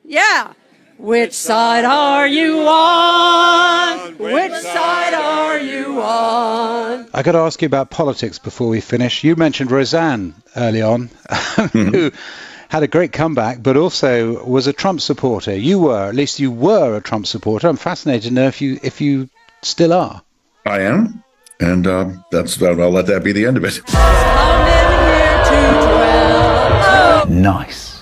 Yeah. Which side are you on? Which side are you on? I got to ask you about politics before we finish. You mentioned Roseanne early on, who had a great comeback, but also was a Trump supporter. You were a Trump supporter. I'm fascinated to know if you still are. I am, and I'll let that be the end of it. Nice.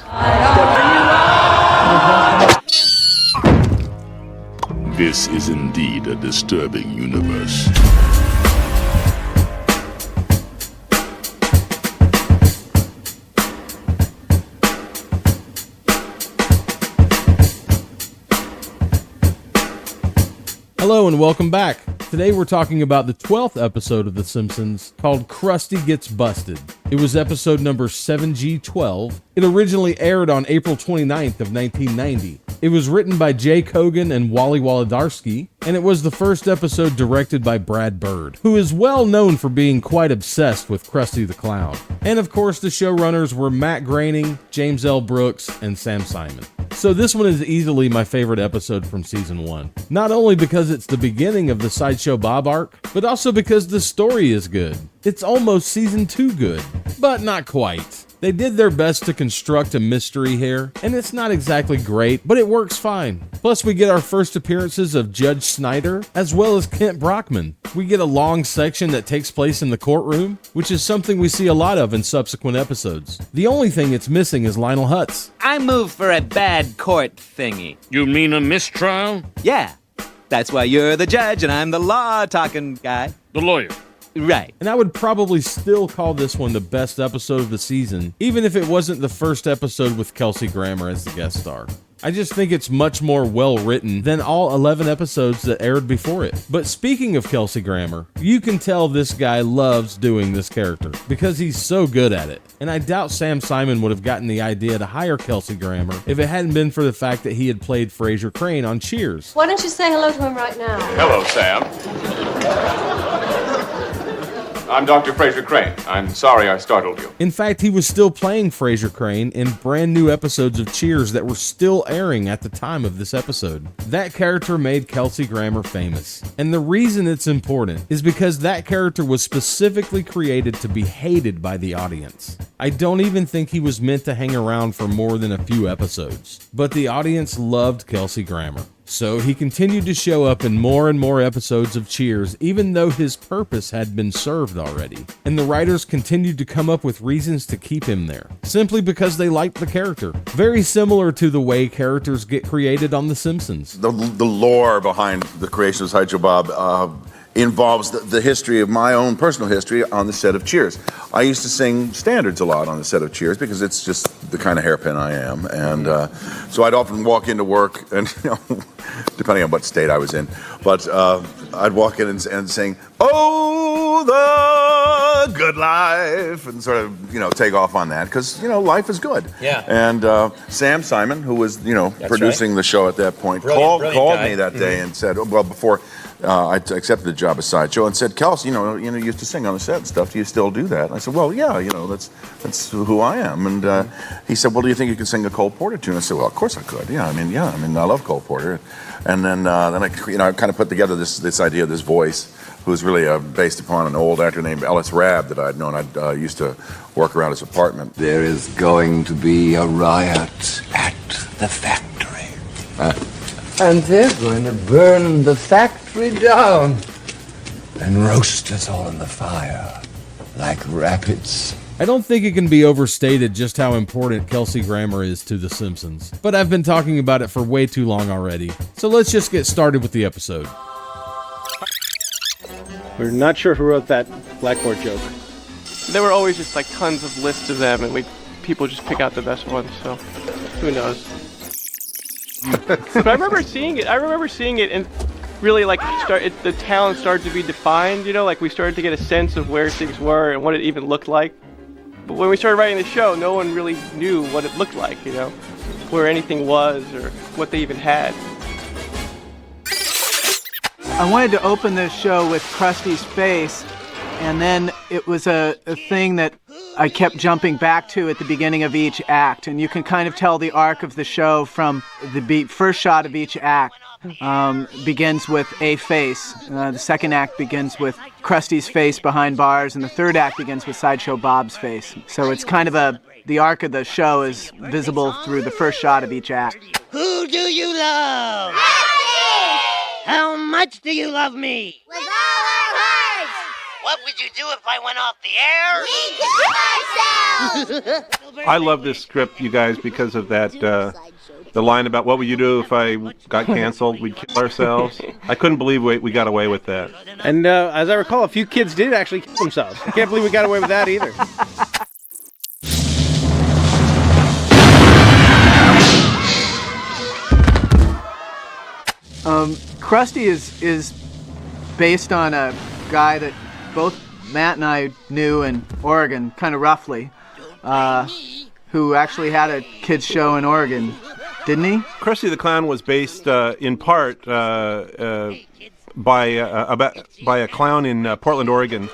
This is indeed a disturbing universe. Hello and welcome back. Today we're talking about the 12th episode of The Simpsons called Krusty Gets Busted. It was episode number 7G12. It originally aired on April 29th of 1990. It was written by Jay Kogan and Wally Wolodarski, and it was the first episode directed by Brad Bird, who is well known for being quite obsessed with Krusty the Clown. And of course the showrunners were Matt Groening, James L. Brooks, and Sam Simon. So this one is easily my favorite episode from season 1. Not only because it's the beginning of the Sideshow Bob arc, but also because the story is good. It's almost season 2 good, but not quite. They did their best to construct a mystery here, and it's not exactly great, but it works fine. Plus we get our first appearances of Judge Snyder, as well as Kent Brockman. We get a long section that takes place in the courtroom, which is something we see a lot of in subsequent episodes. The only thing it's missing is Lionel Hutz. I move for a bad court thingy. You mean a mistrial? Yeah, that's why you're the judge and I'm the law-talking guy. The lawyer. Right. And I would probably still call this one the best episode of the season, even if it wasn't the first episode with Kelsey Grammer as the guest star. I just think it's much more well-written than all 11 episodes that aired before it. But speaking of Kelsey Grammer, you can tell this guy loves doing this character because he's so good at it. And I doubt Sam Simon would have gotten the idea to hire Kelsey Grammer if it hadn't been for the fact that he had played Frasier Crane on Cheers. Why don't you say hello to him right now? Hello, Sam. I'm Dr. Frasier Crane. I'm sorry I startled you. In fact, he was still playing Frasier Crane in brand new episodes of Cheers that were still airing at the time of this episode. That character made Kelsey Grammer famous. And the reason it's important is because that character was specifically created to be hated by the audience. I don't even think he was meant to hang around for more than a few episodes. But the audience loved Kelsey Grammer. So he continued to show up in more and more episodes of Cheers, even though his purpose had been served already. And the writers continued to come up with reasons to keep him there, simply because they liked the character. Very similar to the way characters get created on The Simpsons. The lore behind the creation of Sideshow Bob involves the history of my own personal history on the set of Cheers. I used to sing standards a lot on the set of Cheers because it's just the kind of hairpin I am. And so I'd often walk into work and, depending on what state I was in, but I'd walk in and sing, "Oh, the good life," and sort of, take off on that because, life is good. Yeah. And Sam Simon, who was, producing the show at that point, called me that day and said, before I accepted the job as Sideshow, and said, "Kelsey, you used to sing on the set and stuff. Do you still do that?" And I said, "Well, yeah, that's who I am." And he said, "Well, do you think you can sing a Cole Porter tune?" I said, "Well, of course I could. I love Cole Porter." And then I kind of put together this idea of this voice, who was really based upon an old actor named Ellis Rabb that I'd known. I used to work around his apartment. There is going to be a riot at the factory. And they're going to burn the factory down and roast us all in the fire like rabbits. I don't think it can be overstated just how important Kelsey Grammer is to The Simpsons, but I've been talking about it for way too long already. So let's just get started with the episode. We're not sure who wrote that blackboard joke. There were always just tons of lists of them, and people just pick out the best ones, so who knows. But I remember seeing it and really the town started to be defined, we started to get a sense of where things were and what it even looked like. But when we started writing the show, no one really knew what it looked like, where anything was or what they even had. I wanted to open this show with Krusty's face, and then it was a thing that I kept jumping back to at the beginning of each act, and you can kind of tell the arc of the show from the first shot of each act. Begins with a face. The second act begins with Krusty's face behind bars, and the third act begins with Sideshow Bob's face. So it's kind of the arc of the show is visible through the first shot of each act. Who do you love? How much do you love me? With all our hearts! What would you do if I went off the air? We kill ourselves! I love this script, you guys, because of that, the line about what would you do if I got canceled? We'd kill ourselves. I couldn't believe we got away with that. And as I recall, a few kids did actually kill themselves. I can't believe we got away with that either. Krusty is based on a guy that both Matt and I knew in Oregon, kind of roughly, who actually had a kids show in Oregon, didn't he? Krusty the Clown was based in part by a clown in Portland, Oregon,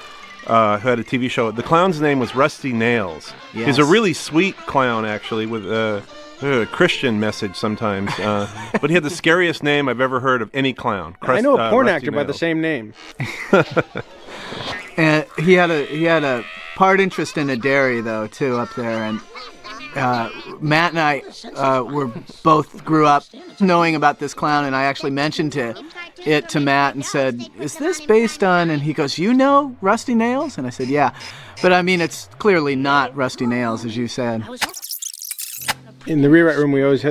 who had a TV show. The clown's name was Rusty Nails. Yes. He's a really sweet clown, actually, with a Christian message sometimes. But he had the scariest name I've ever heard of any clown. I know a porn Rusty actor by the Nails. same name. And he had a part interest in a dairy though too up there, and Matt and I grew up knowing about this clown, and I actually mentioned it to Matt and said, "Is this based on?" And he goes, "You know Rusty Nails?" And I said, "Yeah," but I mean it's clearly not Rusty Nails, as you said. In the rewrite room, we always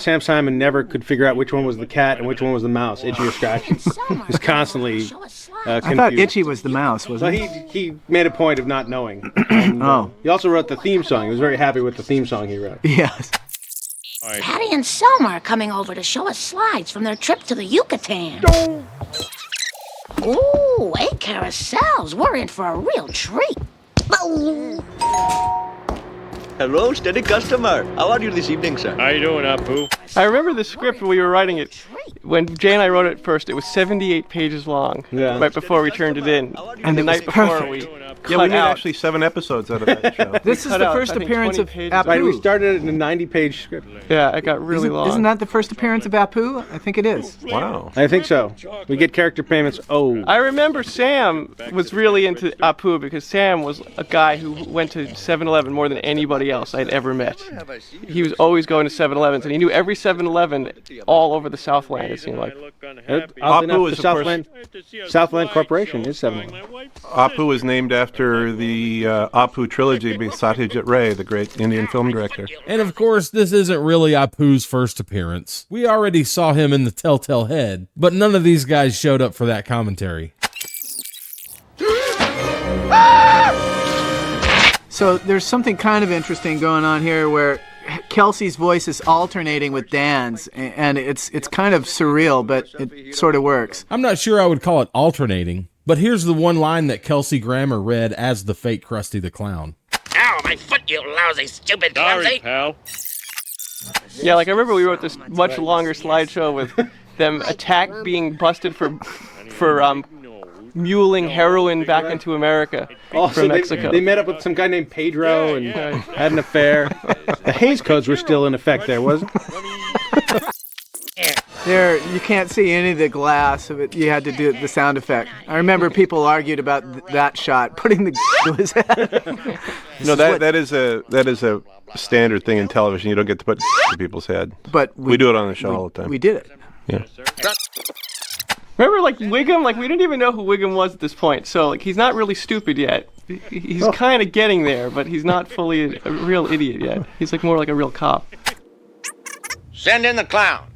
Sam Simon never could figure out which one was the cat and which one was the mouse, Itchy or Scratchy. He was constantly confused. I thought Itchy was the mouse, wasn't he? He made a point of not knowing. And, he also wrote the theme song. He was very happy with the theme song he wrote. Yes. Patty and Selma are coming over to show us slides from their trip to the Yucatan. Ooh, 8 carousels. We're in for a real treat. Hello, steady customer. How are you this evening, sir? How you doing, Apu? I remember the script when we were writing it. When Jay and I wrote it first, it was 78 pages long. Yeah. Right before we turned it in. And the it night was before perfect. we Yeah, we made actually 7 episodes out of that show. This is the first appearance of Apu. Right, we started it in a 90-page script. Yeah, it got really long. Isn't that the first appearance of Apu? I think it is. Wow. I think so. We get character payments. Oh. I remember Sam was really into Apu because Sam was a guy who went to 7-Eleven more than anybody else I'd ever met. He was always going to 7-Elevens, and he knew every 7-Eleven all over the Southland, it seemed like. Apu is the Southland Corporation is 7-Eleven. Apu is named after the Apu trilogy by Satyajit Ray, the great Indian film director. And of course, this isn't really Apu's first appearance. We already saw him in The Telltale Head, but none of ththese guys showed up for that commentary. So there's something kind of interesting going on here where Kelsey's voice is alternating with Dan's, and it's kind of surreal, but it sort of works. I'm not sure I would call it alternating, but here's the one line that Kelsey Grammer read as the fake Krusty the Clown. Ow, my foot, you lousy, stupid clumsy. pal. Yeah, like I remember we wrote this much longer slideshow with them being busted for muling heroin back into America from Mexico. They met up with some guy named Pedro and had an affair. The Hays Codes were still in effect there, wasn't it? There, you can't see any of the glass of it. You had to do the sound effect. I remember people argued about that shot, putting the to his head. No, that is a standard thing in television. You don't get to put to people's head. But we do it on the show all the time. We did it. Yeah. Remember, like, Wiggum? Like, we didn't even know who Wiggum was at this point, so, like, he's not really stupid yet. He's kind of getting there, but he's not fully a real idiot yet. He's, like, more like a real cop. Send in the clowns.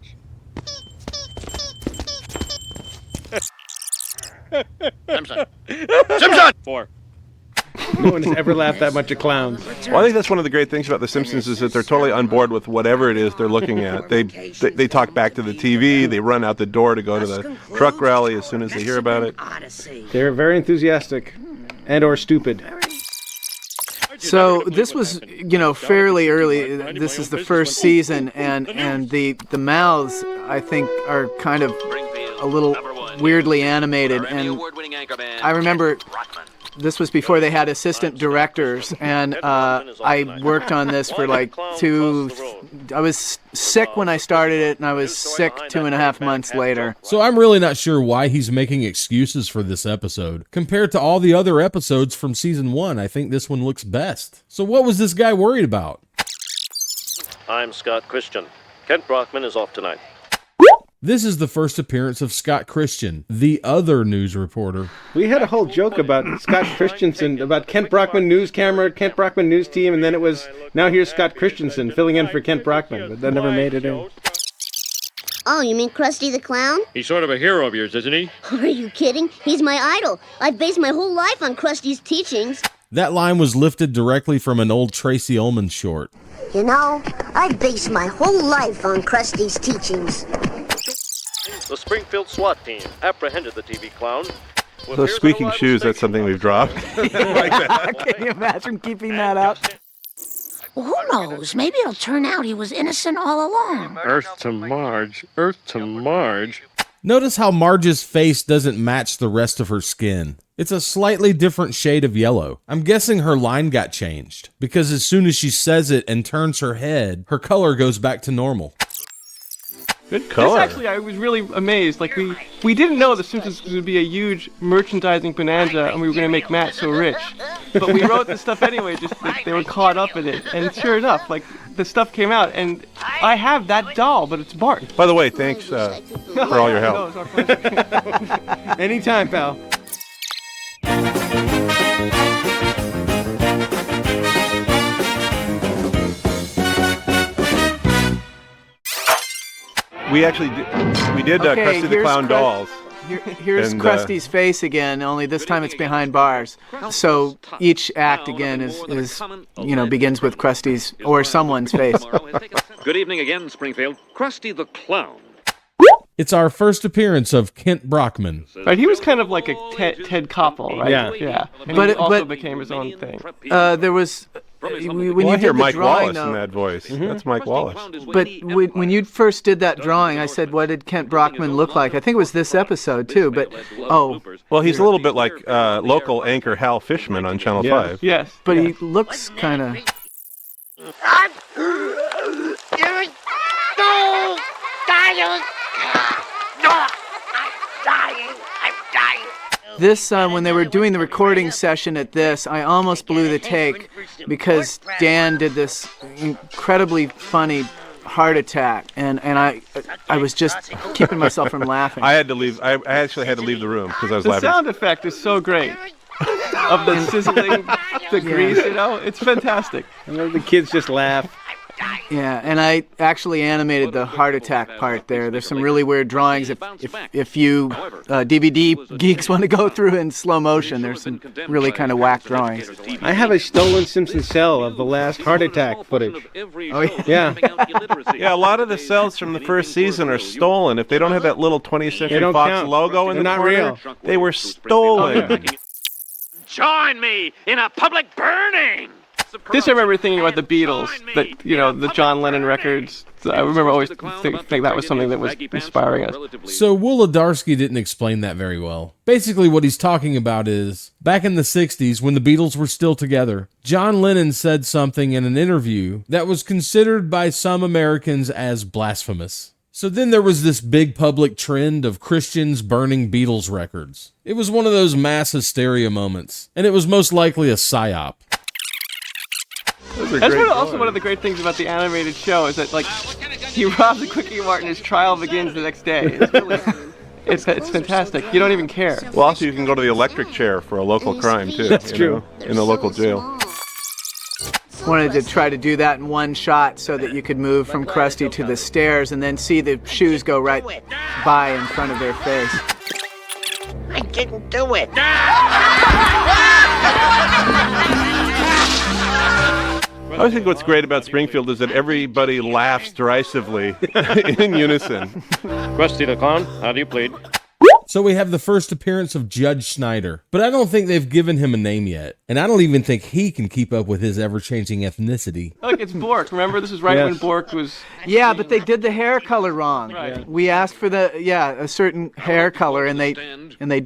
Simpson. Simpson! 4. No one has ever laughed that much at clowns. Well, I think that's one of the great things about The Simpsons is that they're totally on board with whatever it is they're looking at. They talk back to the TV. They run out the door to go to the truck rally as soon as they hear about it. They're very enthusiastic and or stupid. So this was, fairly early. This is the first season, and the mouths, I think, are kind of a little weirdly animated. And I remember This was before they had assistant directors, and I worked on this for like I was sick when I started it, and I was sick 2.5 months later. So I'm really not sure why he's making excuses for this episode. Compared to all the other episodes from season 1, I think this one looks best. So what was this guy worried about? I'm Scott Christian. Kent Brockman is off tonight. This is the first appearance of Scott Christian, the other news reporter. We had a whole joke about Scott Christensen, about Kent Brockman news camera, Kent Brockman news team, and then it was, now here's Scott Christensen filling in for Kent Brockman, but that never made it in. Oh, you mean Krusty the Clown? He's sort of a hero of yours, isn't he? Are you kidding? He's my idol. I've based my whole life on Krusty's teachings. That line was lifted directly from an old Tracy Ullman short. You know, I've based my whole life on Krusty's teachings. The Springfield SWAT team apprehended the TV clown. Those squeaking shoes, that's something we've dropped. Like that. Can you imagine keeping that up? Well, who knows? Maybe it'll turn out he was innocent all along. Earth to Marge. Earth to Marge. Notice how Marge's face doesn't match the rest of her skin. It's a slightly different shade of yellow. I'm guessing her line got changed, because as soon as she says it and turns her head, her color goes back to normal. Good color. This actually, I was really amazed. Like, we didn't know The Simpsons was going to be a huge merchandising bonanza and we were going to make Matt so rich. But we wrote this stuff anyway, just that they were caught up in it. And sure enough, like, the stuff came out, and I have that doll, but it's Bart. By the way, thanks for all your help. No, it's our pleasure. Anytime, pal. We did Krusty the Clown dolls. Here's Krusty's face again, only this time it's behind bars. So each act again is begins with Krusty's or someone's face. Good evening again, Springfield. Krusty the Clown. It's our first appearance of Kent Brockman. Right, he was kind of like a Ted Koppel, right? Yeah. And he also became his own thing. There was... When you hear did Mike the drawing, Wallace in that voice. Mm-hmm. That's Mike Wallace. But when you first did that drawing, I said, what did Kent Brockman look like? I think it was this episode, too, but, Well, he's a little bit like local anchor Hal Fishman on Channel 5. Yes. But he looks kind of... This, when they were doing the recording session at this, I almost blew the take because Dan did this incredibly funny heart attack, and I was just keeping myself from laughing. I had to leave. I actually had to leave the room because I was laughing. The sound effect is so great. Of the sizzling, the grease, it's fantastic. And the kids just laugh. Yeah, and I actually animated the heart attack part there. There's some really weird drawings. If you DVD geeks want to go through in slow motion, there's some really kind of whack drawings. I have a stolen Simpsons cell of the last heart attack footage. Oh, yeah. Yeah, a lot of the cells from the first season are stolen. If they don't have that little 20th Century Fox logo in the corner, real. They were stolen. Join me in a public burning! This I remember thinking about the Beatles, the John Lennon records. I remember always think that was something that was inspiring us. So Wolodarski didn't explain that very well. Basically what he's talking about is, back in the 60s when the Beatles were still together, John Lennon said something in an interview that was considered by some Americans as blasphemous. So then there was this big public trend of Christians burning Beatles records. It was one of those mass hysteria moments, and it was most likely a psyop. That's also one of the great things about the animated show is that, like, he robs a Quickie Mart and his trial begins the next day. It's really, it's fantastic. You don't even care. Well, also you can go to the electric chair for a local crime too. That's true. In the local jail. Wanted to try to do that in one shot so that you could move from Krusty to the stairs and then see the shoes go right by in front of their face. I didn't do it. I always think what's great about Springfield is that everybody laughs derisively in unison. Krusty the Clown, how do you plead? So we have the first appearance of Judge Schneider, but I don't think they've given him a name yet, and I don't even think he can keep up with his ever-changing ethnicity. Look, it's Bork. Remember, this is right when Bork was... Yeah, but they did the hair color wrong. Right. We asked for a certain hair color, and they didn't. They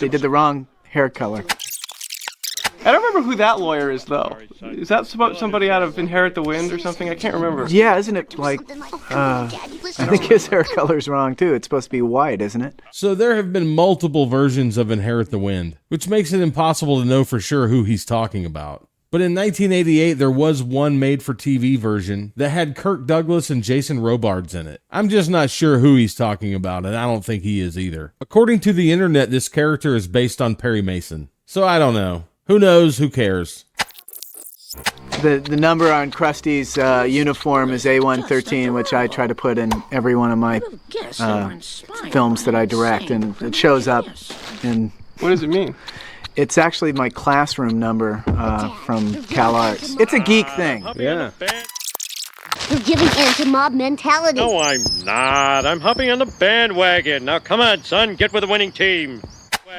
did the wrong hair color. I don't remember who that lawyer is, though. Is that somebody out of Inherit the Wind or something? I can't remember. Yeah, isn't it like... I think his hair color's wrong, too. It's supposed to be white, isn't it? So there have been multiple versions of Inherit the Wind, which makes it impossible to know for sure who he's talking about. But in 1988, there was one made-for-TV version that had Kirk Douglas and Jason Robards in it. I'm just not sure who he's talking about, and I don't think he is either. According to the internet, this character is based on Perry Mason. So I don't know. Who knows? Who cares? The number on Krusty's uniform is A113, which I try to put in every one of my films that I direct, and it shows up in... What does it mean? It's actually my classroom number from CalArts. It's a geek thing. Yeah. You're giving in to mob mentality. No, I'm not. I'm hopping on the bandwagon. Now, come on, son. Get with the winning team.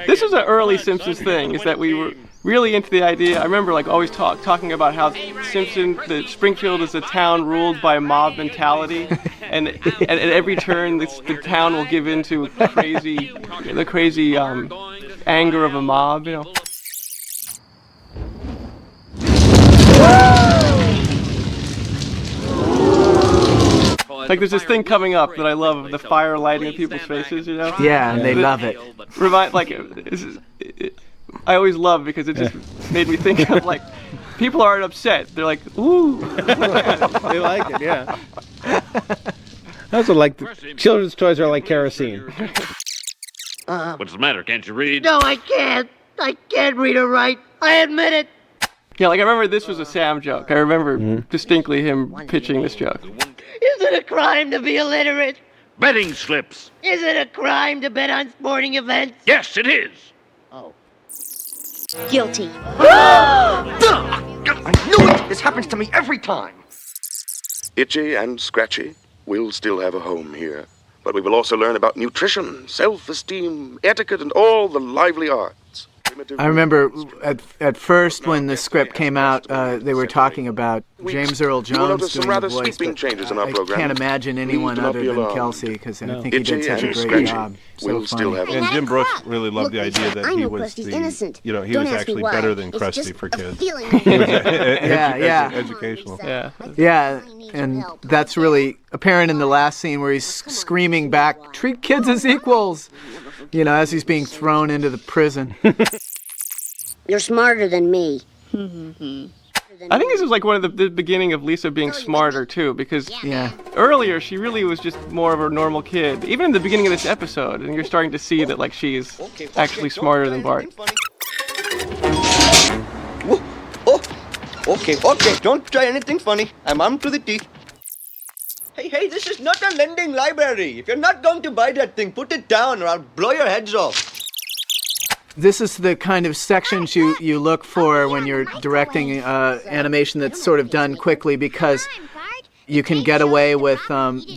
This was an early Simpsons thing, is that we were really into the idea. I remember like always talking about how that Springfield is a town ruled by mob mentality, and at every turn the town will give in to the crazy anger of a mob, you know. Like there's this thing coming up that I love of the fire lighting in people's faces, you know? Yeah, and they love it. I always love because it just made me think of like, people aren't upset. They're like, ooh. They like it, yeah. That's what like the children's toys are like kerosene. What's the matter? Can't you read? No, I can't. I can't read or write. I admit it. Yeah, like I remember this was a Sam joke. I remember distinctly him pitching this joke. Is it a crime to be illiterate? Betting slips. Is it a crime to bet on sporting events? Yes, it is. Oh. Guilty. I knew it! This happens to me every time. Itchy and Scratchy will still have a home here, but we will also learn about nutrition, self-esteem, etiquette, and all the lively arts. I remember at first when the script came out, they were talking about James Earl Jones doing the voice, but I can't imagine anyone other than Kelsey, because I think he did such a great job. So funny. And Jim Brooks really loved the idea that he was he was actually better than Krusty for kids. Yeah. Educational. Yeah, and that's really apparent in the last scene where he's screaming back, "Treat kids as equals," you know, as he's being thrown into the prison. You're smarter than me. I think this was like one of the beginning of Lisa being smarter too, because earlier she really was just more of a normal kid. Even in the beginning of this episode, and you're starting to see that like she's actually smarter than Bart. Okay, don't try anything funny. I'm armed to the teeth. Hey, this is not a lending library. If you're not going to buy that thing, put it down or I'll blow your heads off. This is the kind of sections you look for when you're directing animation that's sort of done quickly, because you can get away with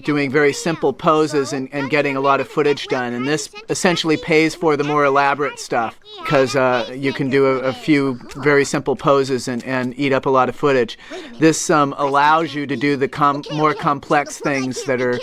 doing very simple poses and getting a lot of footage done. And this essentially pays for the more elaborate stuff, because you can do a few very simple poses and eat up a lot of footage. This allows you to do the more complex things that are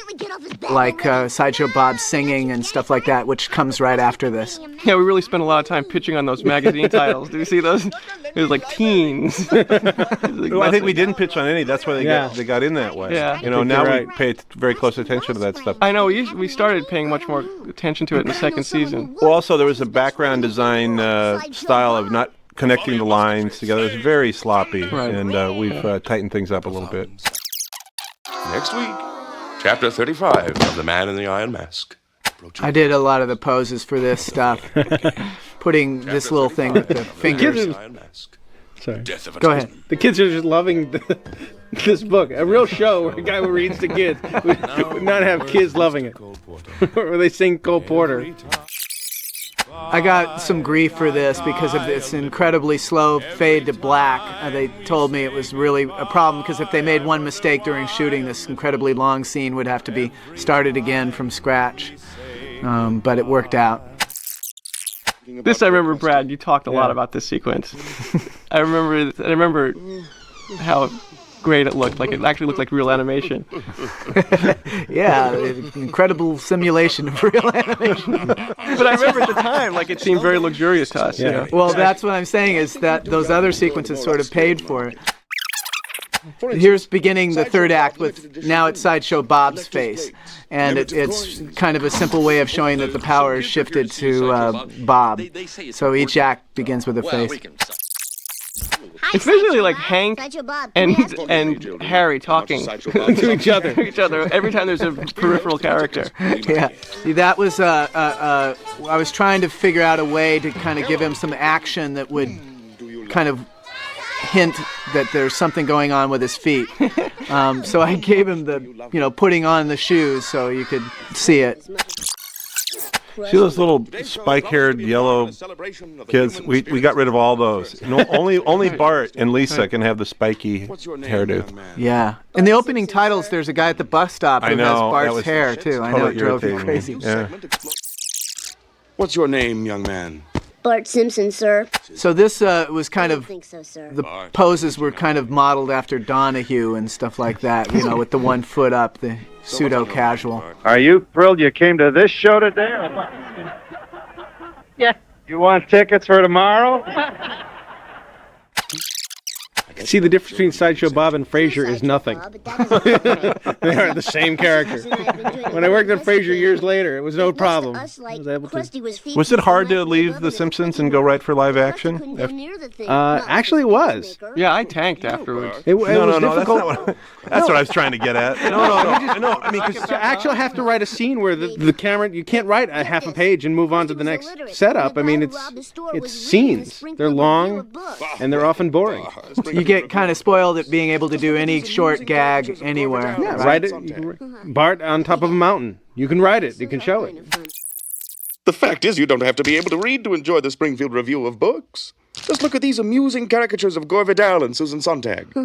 like Sideshow Bob singing and stuff like that, which comes right after this. Yeah, we really spent a lot of time pitching on those magazine titles. Do you see those? It was like teens. Well, I think we didn't pitch on any. That's why they got in that way. Yeah. You know, now we pay very close attention to that stuff. I know. We started paying much more attention to it in the second season. Well, also, there was a background design style of not connecting the lines together. It was very sloppy, and we've tightened things up a little bit. Next week, Chapter 35 of The Man in the Iron Mask. I did a lot of the poses for this stuff, putting this little thing with the fingers. Sorry. Go ahead. The kids are just loving this book. A real show where a guy who reads to kids would not have kids loving it. Where they sing Cole Porter. I got some grief for this because of this incredibly slow fade to black. They told me it was really a problem because if they made one mistake during shooting, this incredibly long scene would have to be started again from scratch. But it worked out. This I remember, Brad. You talked a lot about this sequence. I remember how great it looked. Like it actually looked like real animation. Yeah, incredible simulation of real animation. But I remember at the time, like it seemed very luxurious to us. You know? Well, that's what I'm saying is that those other sequences sort of paid for it. Here's beginning the third act with now it's Sideshow Bob's face. And it's kind of a simple way of showing that the power is shifted to Bob. So each act begins with a face. It's basically like Hank and Harry talking to each other. Every time there's a peripheral character. Yeah. See, that was I was trying to figure out a way to kind of give him some action that would kind of hint that there's something going on with his feet. So I gave him the, putting on the shoes so you could see it. See those little spike-haired yellow kids? We got rid of all those. No, only Bart and Lisa can have the spiky hairdo. Yeah. In the opening titles, there's a guy at the bus stop who has Bart's hair, too. I know, it drove you crazy. Yeah. What's your name, young man? Bart Simpson, sir. So this was kind of, I think so, sir. the poses were kind of modeled after Donahue and stuff like that, with the 1 foot up, the pseudo-casual. Are you thrilled you came to this show today? Yeah. You want tickets for tomorrow? See, the difference between Sideshow Bob and Frasier is nothing. They are the same character. When I worked on Frasier years later, it was no problem. I was able to... Was it hard to leave The Simpsons and go right for live action? Actually, it was. Yeah, I tanked afterwards. It was difficult. That's what I was trying to get at. No. I mean, because you actually have to write a scene where the camera, you can't write a half a page and move on to the next setup. I mean, it's scenes. They're long, and they're often boring. You get kind of spoiled at being able to do any short gag anywhere. Yeah, write it. Bart on top of a mountain. You can write it. You can show it. The fact is, you don't have to be able to read to enjoy the Springfield Review of Books. Just look at these amusing caricatures of Gore Vidal and Susan Sontag.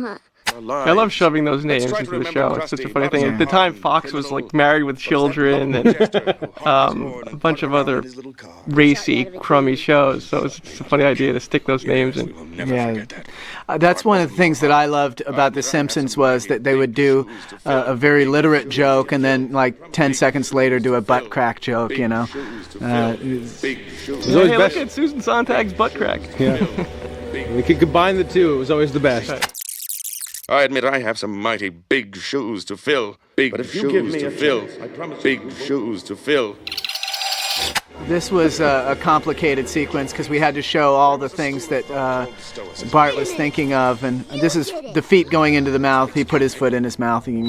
I love shoving those names into the show. It's such a funny thing. At the time, Fox was like Married with Children and a bunch of other racy, crummy shows. So it's a funny idea to stick those names in. Yeah, that's one of the things that I loved about The Simpsons was that they would do a very literate joke and then like 10 seconds later do a butt crack joke. Hey, look at Susan Sontag's butt crack. Yeah, we could combine the two. It was always the best. I admit I have some mighty big shoes to fill. Big shoes to fill. Big shoes to fill. This was a complicated sequence because we had to show all the things that Bart was thinking of, and this is the feet going into the mouth. He put his foot in his mouth. You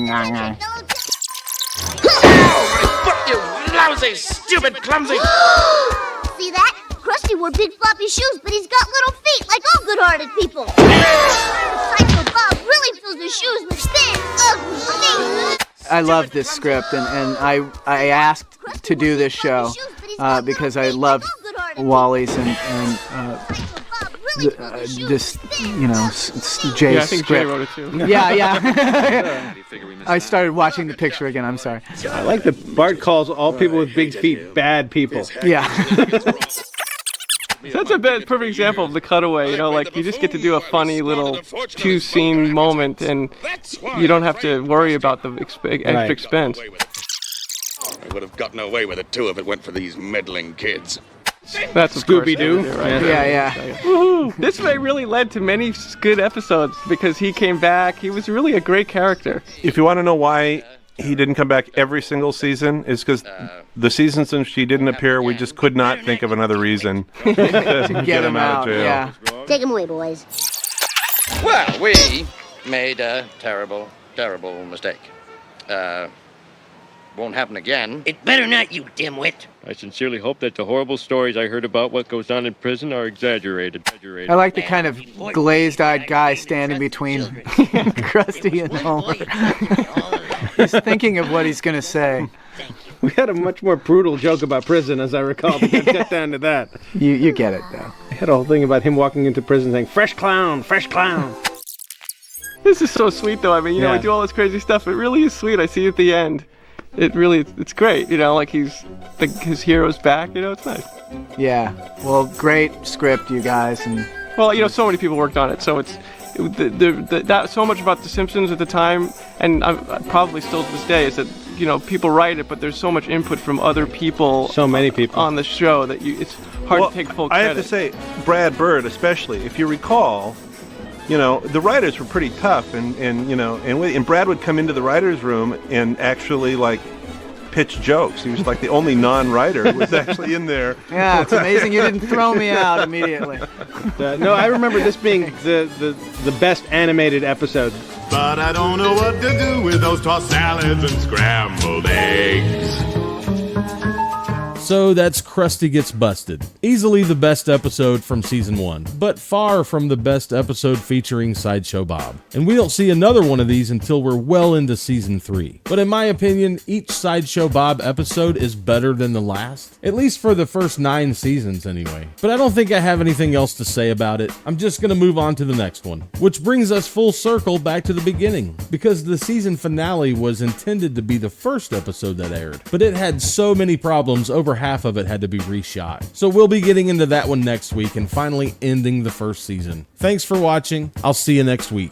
lousy, stupid, clumsy! See that? Krusty wore big floppy shoes, but he's got little feet like all good-hearted people. Sideshow Bob really fills his shoes with big, ugly feet. I love this script, and I asked to do this show because I loved Wally's and this, Jay's I think script. Jay wrote it too. Yeah. I started watching the picture again. I'm sorry. I like that Bart calls all people with big feet bad people. Yeah. That's a perfect example of the cutaway, like you just get to do a funny little 2-scene moment and you don't have to worry about the extra expense. I would have gotten away with it too if it went for these meddling kids. That's Scooby-Doo. Right? Yeah. Woohoo! This way really led to many good episodes because he came back. He was really a great character. If you want to know why he didn't come back every single season, is because the seasons in which he didn't appear, we just could not think of another reason to get him out of jail. Yeah. Take him away, boys. Well, we made a terrible, terrible mistake. Won't happen again. It better not, you dimwit. I sincerely hope that the horrible stories I heard about what goes on in prison are exaggerated. I like the kind of glazed-eyed guy standing between Krusty and Homer. He's thinking of what he's going to say. We had a much more brutal joke about prison, as I recall, but let's get down to that. You get it, though. I had a whole thing about him walking into prison saying, "Fresh clown, fresh clown." This is so sweet, though. I mean, we do all this crazy stuff. It really is sweet. I see at the end. It's great, like his hero's back, it's nice. Yeah, well, great script, you guys. And well, so many people worked on it, so that so much about The Simpsons at the time, and probably still to this day, is that people write it, but there's so much input from other people, so many people on the show that it's hard to take full credit. I have to say, Brad Bird especially, if you recall, the writers were pretty tough, and Brad would come into the writers' room and actually pitch jokes. He was like the only non-writer who was actually in there. Yeah, it's amazing you didn't throw me out immediately. No, I remember this being the best animated episode. But I don't know what to do with those tossed salads and scrambled eggs. So that's Krusty Gets Busted. Easily the best episode from season 1, but far from the best episode featuring Sideshow Bob. And we don't see another one of these until we're well into season 3. But in my opinion, each Sideshow Bob episode is better than the last. At least for the first 9 seasons anyway. But I don't think I have anything else to say about it. I'm just gonna move on to the next one. Which brings us full circle back to the beginning. Because the season finale was intended to be the first episode that aired. But it had so many problems, over half of it had to be reshot. So we'll be getting into that one next week and finally ending the first season. Thanks for watching. I'll see you next week.